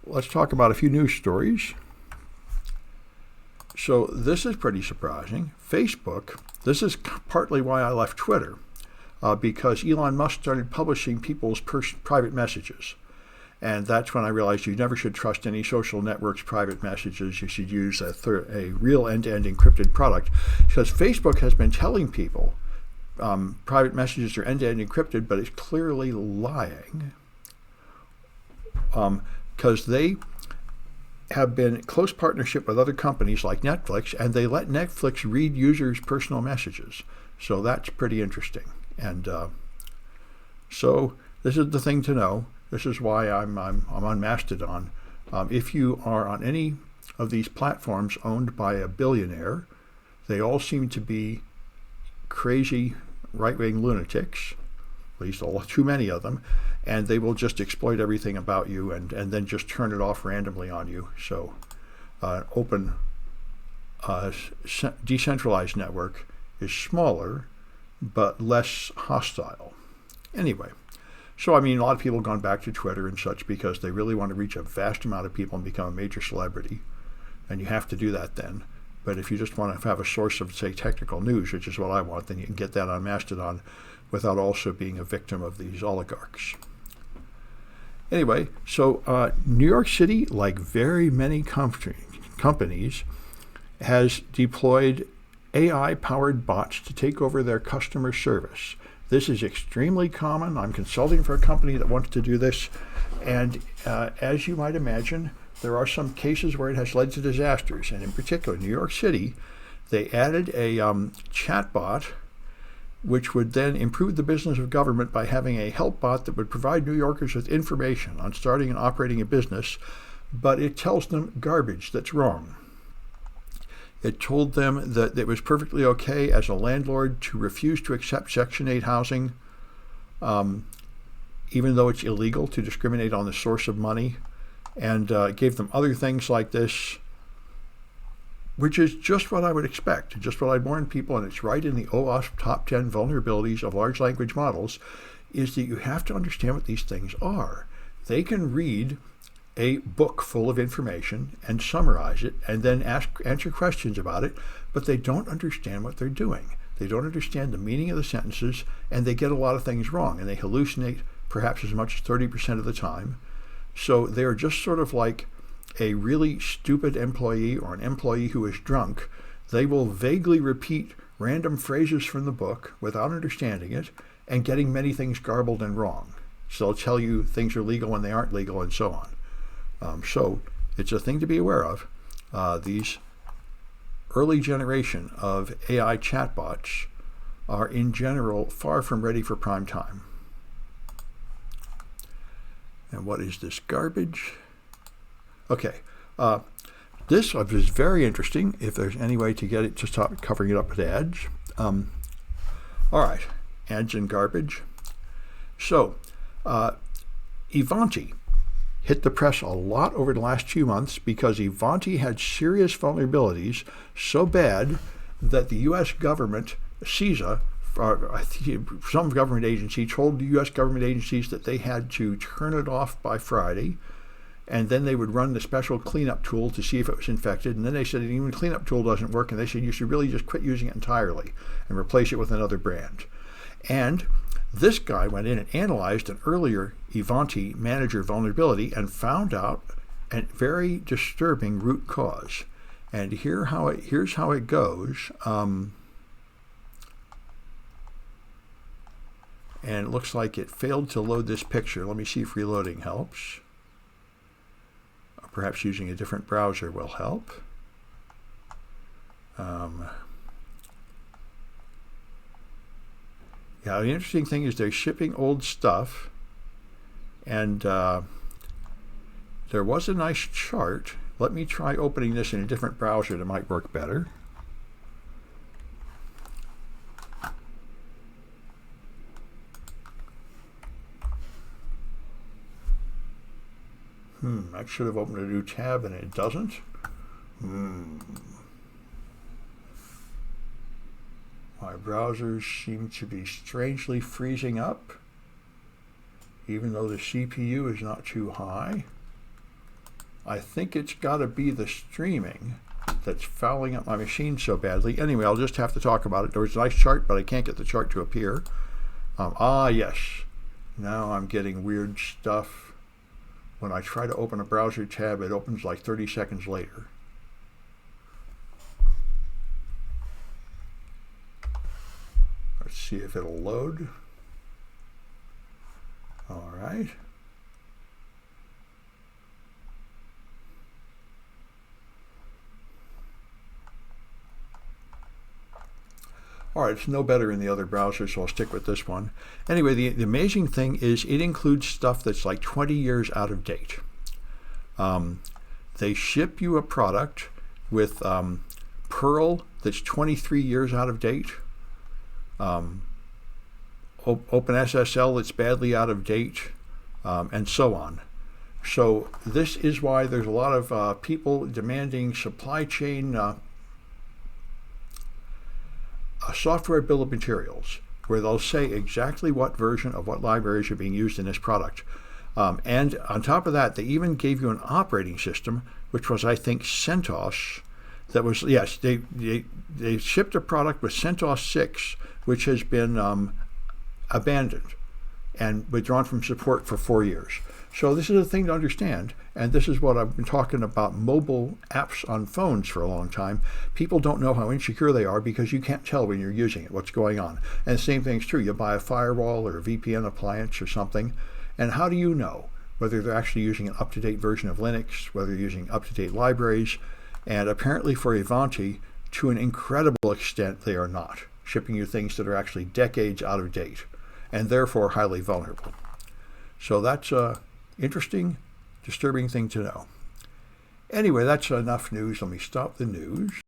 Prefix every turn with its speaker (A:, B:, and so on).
A: let's talk about a few news stories. So this is pretty surprising. Facebook, this is partly why I left Twitter, because Elon Musk started publishing people's private messages. And that's when I realized you never should trust any social network's private messages. You should use a real end-to-end encrypted product, because Facebook has been telling people private messages are end-to-end encrypted, but it's clearly lying, because they have been in close partnership with other companies like Netflix, and they let Netflix read users' personal messages. So that's pretty interesting. And so this is the thing to know. This is why I'm on Mastodon. If you are on any of these platforms owned by a billionaire, they all seem to be crazy right-wing lunatics, at least too many of them, and they will just exploit everything about you and then just turn it off randomly on you. So open decentralized network is smaller but less hostile. Anyway. So, I mean, a lot of people have gone back to Twitter and such because they really want to reach a vast amount of people and become a major celebrity. And you have to do that then. But if you just want to have a source of, say, technical news, which is what I want, then you can get that on Mastodon without also being a victim of these oligarchs. Anyway, so New York City, like very many companies, has deployed AI-powered bots to take over their customer service. This is extremely common. I'm consulting for a company that wants to do this. And as you might imagine, there are some cases where it has led to disasters. And in particular, New York City, they added a chatbot, which would then improve the business of government by having a help bot that would provide New Yorkers with information on starting and operating a business, but it tells them garbage that's wrong. It told them that it was perfectly okay as a landlord to refuse to accept Section 8 housing, even though it's illegal to discriminate on the source of money, and gave them other things like this, which is just what I would expect, just what I'd warn people, and it's right in the OWASP top 10 vulnerabilities of large language models, is that you have to understand what these things are. They can read a book full of information and summarize it and then answer questions about it, but they don't understand what they're doing. They don't understand the meaning of the sentences, and they get a lot of things wrong, and they hallucinate perhaps as much as 30% of the time. So they're just sort of like a really stupid employee or an employee who is drunk. They will vaguely repeat random phrases from the book without understanding it and getting many things garbled and wrong. So they'll tell you things are legal when they aren't legal and so on. So it's a thing to be aware of. These early generation of AI chatbots are in general far from ready for prime time. And what is this garbage? Okay, this is very interesting if there's any way to get it to stop covering it up with ads. All right, ads and garbage. So, Ivanti hit the press a lot over the last few months because Ivanti had serious vulnerabilities, so bad that the U.S. government, CISA, some government agency, told the U.S. government agencies that they had to turn it off by Friday, and then they would run the special cleanup tool to see if it was infected, and then they said even the cleanup tool doesn't work, and they said you should really just quit using it entirely and replace it with another brand. And this guy went in and analyzed an earlier Ivanti manager vulnerability and found out a very disturbing root cause. And here's how it goes. And it looks like it failed to load this picture. Let me see if reloading helps. Or perhaps using a different browser will help. Yeah, the interesting thing is they're shipping old stuff, and there was a nice chart. Let me try opening this in a different browser that might work better. I should have opened a new tab and it doesn't. My browsers seem to be strangely freezing up, even though the CPU is not too high. I think it's got to be the streaming that's fouling up my machine so badly. Anyway, I'll just have to talk about it. There was a nice chart, but I can't get the chart to appear. Yes. Now I'm getting weird stuff. When I try to open a browser tab, it opens like 30 seconds later. Let's see if it'll load. All right. All right, it's no better in the other browser, so I'll stick with this one. Anyway, the amazing thing is it includes stuff that's like 20 years out of date. They ship you a product with Perl that's 23 years out of date, OpenSSL that's badly out of date, and so on. So this is why there's a lot of people demanding supply chain a software bill of materials where they'll say exactly what version of what libraries are being used in this product. And on top of that, they even gave you an operating system, which was, I think, CentOS. That was, yes, they shipped a product with CentOS 6, which has been abandoned and withdrawn from support for 4 years. So this is a thing to understand, and this is what I've been talking about mobile apps on phones for a long time. People don't know how insecure they are because you can't tell when you're using it, what's going on. And the same thing's true. You buy a firewall or a VPN appliance or something, and how do you know whether they're actually using an up-to-date version of Linux, whether they're using up-to-date libraries? And apparently for Ivanti, to an incredible extent, they are not, shipping you things that are actually decades out of date and therefore highly vulnerable. So that's interesting, disturbing thing to know. Anyway, that's enough news. Let me stop the news.